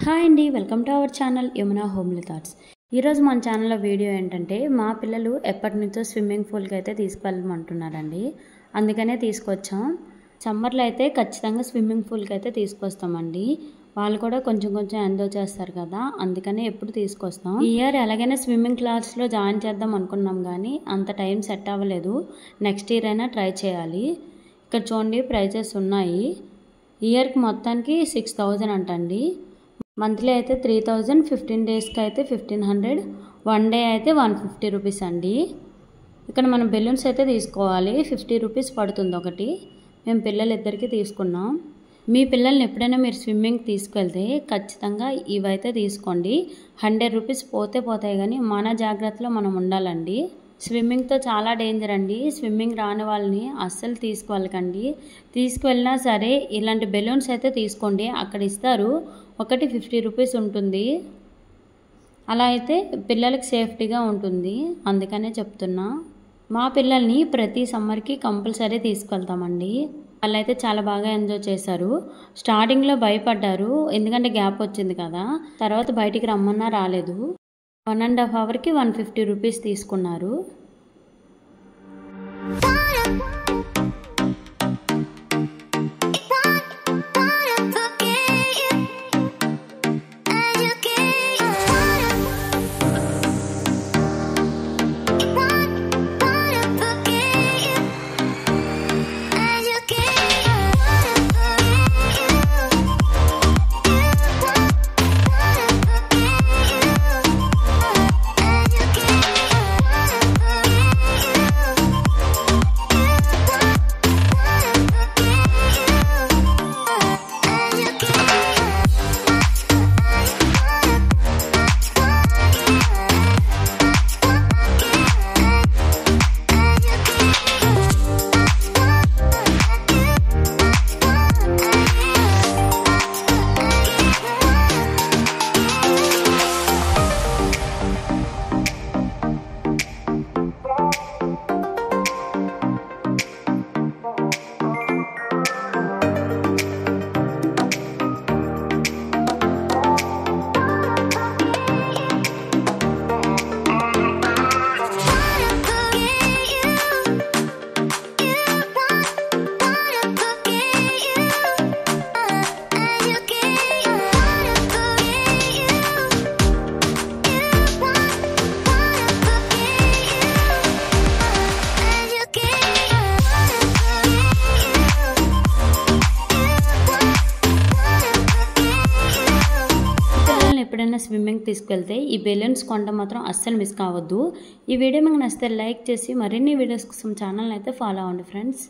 Hi అండి, welcome to our channel Yamuna homely thoughts. ఈరోజు మన ఛానల్లో వీడియో ఏంటంటే మా పిల్లలు ఎప్పటి నుంచో స్విమ్మింగ్ పూల్కి అయితే తీసుకెళ్ళమంటున్నారండి. అందుకనే తీసుకొచ్చాం. సమ్మర్లో అయితే ఖచ్చితంగా స్విమ్మింగ్ పూల్కి అయితే తీసుకొస్తామండి. వాళ్ళు కూడా కొంచెం ఎంజాయ్ చేస్తారు కదా, అందుకనే ఎప్పుడు తీసుకొస్తాం. ఈ ఇయర్ ఎలాగైనా స్విమ్మింగ్ క్లాస్లో జాయిన్ చేద్దాం అనుకున్నాం కానీ అంత టైం సెట్ అవ్వలేదు. నెక్స్ట్ ఇయర్ అయినా ట్రై చేయాలి. ఇక్కడ చూడండి ప్రైజెస్ ఉన్నాయి. ఇయర్కి మొత్తానికి 6,000 అంటండి. మంత్లీ అయితే 3,000, 15 డేస్కి అయితే 1,500, 1 డే అయితే 150 రూపీస్ అండి. ఇక్కడ మనం బెలూన్స్ అయితే తీసుకోవాలి. 50 రూపీస్ పడుతుంది ఒకటి. మేము పిల్లలిద్దరికీ తీసుకున్నాం. మీ పిల్లల్ని ఎప్పుడైనా మీరు స్విమ్మింగ్ తీసుకెళ్తే ఖచ్చితంగా ఇవైతే తీసుకోండి. 100 రూపీస్ పోతాయి కానీ మన జాగ్రత్తలో మనం ఉండాలండి. స్విమ్మింగ్తో చాలా డేంజర్ అండి. స్విమ్మింగ్ రాని వాళ్ళని అస్సలు తీసుకువెళ్ళకండి. తీసుకువెళ్ళినా సరే ఇలాంటి బెలూన్స్ అయితే తీసుకోండి. అక్కడ ఇస్తారు, ఒకటి 50 రూపీస్ ఉంటుంది. అలా అయితే పిల్లలకి సేఫ్టీగా ఉంటుంది, అందుకనే చెప్తున్నా. మా పిల్లల్ని ప్రతి సమ్మర్కి కంపల్సరీ తీసుకెళ్తామండి. వాళ్ళైతే చాలా బాగా ఎంజాయ్ చేశారు. స్టార్టింగ్లో భయపడ్డారు, ఎందుకంటే గ్యాప్ వచ్చింది కదా. తర్వాత బయటికి రమ్మన్నా రాలేదు. 1.5 అవర్కి 150 రూపీస్ తీసుకున్నారు. ఎప్పుడైనా స్విమ్మింగ్ తీసుకెళ్తే ఈ బెలూన్స్ కొండ మాత్రం అస్సలు మిస్ కావద్దు. ఈ వీడియో మీకు నచ్చితే లైక్ చేసి మరిన్ని వీడియోస్ కోసం ఛానల్ అయితే ఫాలో అవ్వండి ఫ్రెండ్స్.